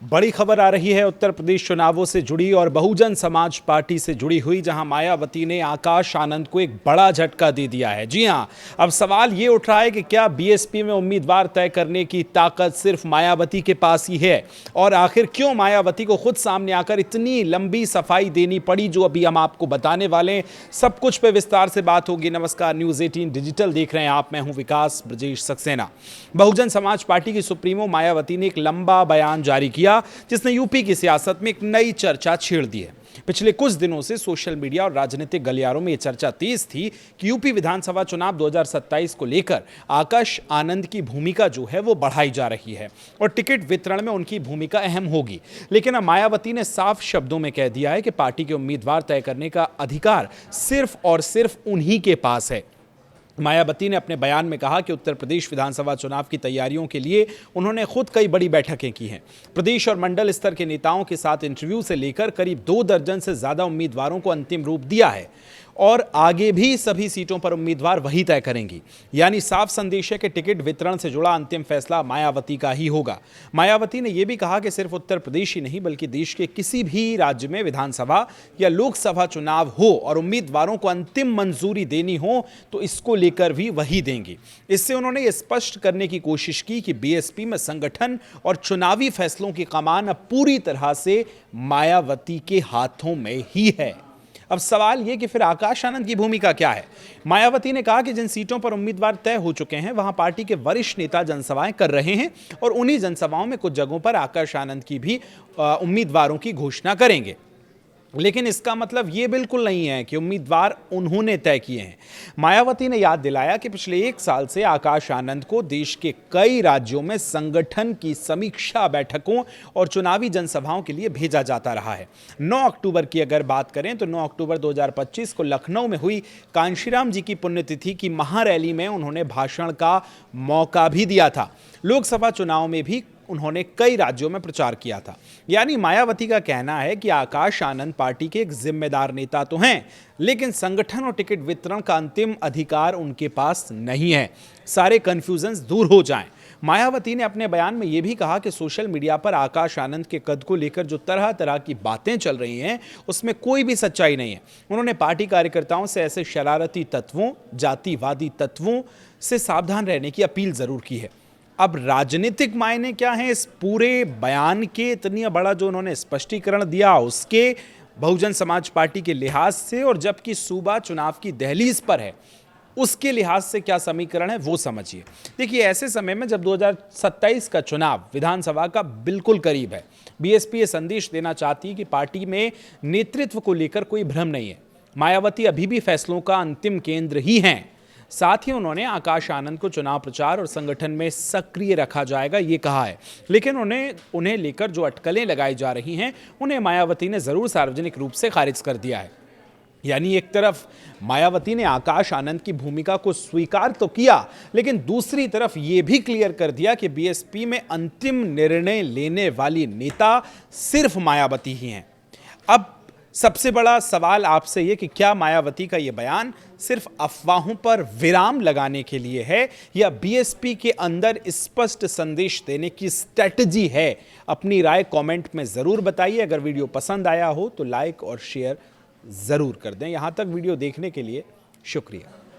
बड़ी खबर आ रही है उत्तर प्रदेश चुनावों से जुड़ी और बहुजन समाज पार्टी से जुड़ी हुई, जहां मायावती ने आकाश आनंद को एक बड़ा झटका दे दिया है। जी हां, अब सवाल ये उठ रहा है कि क्या बीएसपी में उम्मीदवार तय करने की ताकत सिर्फ मायावती के पास ही है, और आखिर क्यों मायावती को खुद सामने आकर इतनी लंबी सफाई देनी पड़ी, जो अभी हम आपको बताने वाले हैं। सब कुछ पे विस्तार से बात होगी। नमस्कार, न्यूज़ 18 डिजिटल देख रहे हैं आप, मैं हूं विकास ब्रजेश सक्सेना। बहुजन समाज पार्टी की सुप्रीमो मायावती ने एक लंबा बयान जारी किया जिसने यूपी की सियासत में एक नई चर्चा छेड़ दी है। पिछले कुछ दिनों से सोशल मीडिया और राजनीतिक गलियारों में यह चर्चा तेज थी कि यूपी विधानसभा चुनाव 2027 को लेकर आकाश आनंद की भूमिका जो है वो बढ़ाई जा रही है और टिकट वितरण में उनकी भूमिका अहम होगी। लेकिन अब मायावती ने साफ शब्दों में कह दिया है कि पार्टी के उम्मीदवार तय करने का अधिकार सिर्फ और सिर्फ उन्हीं के पास है। मायावती ने अपने बयान में कहा कि उत्तर प्रदेश विधानसभा चुनाव की तैयारियों के लिए उन्होंने खुद कई बड़ी बैठकें की हैं। प्रदेश और मंडल स्तर के नेताओं के साथ इंटरव्यू से लेकर करीब 2 दर्जन से ज्यादा उम्मीदवारों को अंतिम रूप दिया है और आगे भी सभी सीटों पर उम्मीदवार वही तय करेंगी। यानी साफ संदेश है कि टिकट वितरण से जुड़ा अंतिम फैसला मायावती का ही होगा। मायावती ने यह भी कहा कि सिर्फ उत्तर प्रदेश ही नहीं बल्कि देश के किसी भी राज्य में विधानसभा या लोकसभा चुनाव हो और उम्मीदवारों को अंतिम मंजूरी देनी हो तो इसको लेकर भी वही देंगी। इससे उन्होंने ये स्पष्ट करने की कोशिश की कि बीएसपी में संगठन और चुनावी फैसलों की कमान अब पूरी तरह से मायावती के हाथों में ही है। अब सवाल यह कि फिर आकाश आनंद की भूमिका क्या है। मायावती ने कहा कि जिन सीटों पर उम्मीदवार तय हो चुके हैं वहां पार्टी के वरिष्ठ नेता जनसभाएं कर रहे हैं और उन्हीं जनसभाओं में कुछ जगहों पर आकाश आनंद की भी उम्मीदवारों की घोषणा करेंगे। लेकिन इसका मतलब यह बिल्कुल नहीं है कि उम्मीदवार उन्होंने तय किए हैं। मायावती ने याद दिलाया कि पिछले 1 साल से आकाश आनंद को देश के कई राज्यों में संगठन की समीक्षा बैठकों और चुनावी जनसभाओं के लिए भेजा जाता रहा है। 9 अक्टूबर की अगर बात करें तो 9 अक्टूबर 2025 को लखनऊ में हुई कांशीराम जी की पुण्यतिथि की महारैली में उन्होंने भाषण का मौका भी दिया था। लोकसभा चुनाव में भी उन्होंने कई राज्यों में प्रचार किया था। यानी मायावती का कहना है कि आकाश आनंद पार्टी के एक जिम्मेदार नेता तो हैं, लेकिन संगठन और टिकट वितरण का अंतिम अधिकार उनके पास नहीं है। सारे कंफ्यूजन्स दूर हो जाएं। मायावती ने अपने बयान में यह भी कहा कि सोशल मीडिया पर आकाश आनंद के कद को लेकर जो तरह तरह की बातें चल रही हैं उसमें कोई भी सच्चाई नहीं है। उन्होंने पार्टी कार्यकर्ताओं से ऐसे शरारती तत्वों, जातिवादी तत्वों से सावधान रहने की अपील जरूर की है। अब राजनीतिक मायने क्या हैं इस पूरे बयान के, इतनी बड़ा जो उन्होंने स्पष्टीकरण दिया उसके, बहुजन समाज पार्टी के लिहाज से, और जबकि सूबा चुनाव की दहलीज पर है उसके लिहाज से क्या समीकरण है वो समझिए। देखिए, ऐसे समय में जब 2027 का चुनाव विधानसभा का बिल्कुल करीब है, बीएसपी ये संदेश देना चाहती है कि पार्टी में नेतृत्व को लेकर कोई भ्रम नहीं है। मायावती अभी भी फैसलों का अंतिम केंद्र ही हैं। साथ ही उन्होंने आकाश आनंद को चुनाव प्रचार और संगठन में सक्रिय रखा जाएगा ये कहा है। लेकिन उन्हें लेकर जो अटकलें लगाई जा रही हैं उन्हें मायावती ने जरूर सार्वजनिक रूप से खारिज कर दिया है। यानी एक तरफ मायावती ने आकाश आनंद की भूमिका को स्वीकार तो किया, लेकिन दूसरी तरफ यह भी क्लियर कर दिया कि बीएसपी में अंतिम निर्णय लेने वाली नेता सिर्फ मायावती ही हैं। अब सबसे बड़ा सवाल आपसे यह कि क्या मायावती का यह बयान सिर्फ अफवाहों पर विराम लगाने के लिए है या बीएसपी के अंदर स्पष्ट संदेश देने की स्ट्रेटजी है। अपनी राय कमेंट में जरूर बताइए। अगर वीडियो पसंद आया हो तो लाइक और शेयर जरूर कर दें। यहां तक वीडियो देखने के लिए शुक्रिया।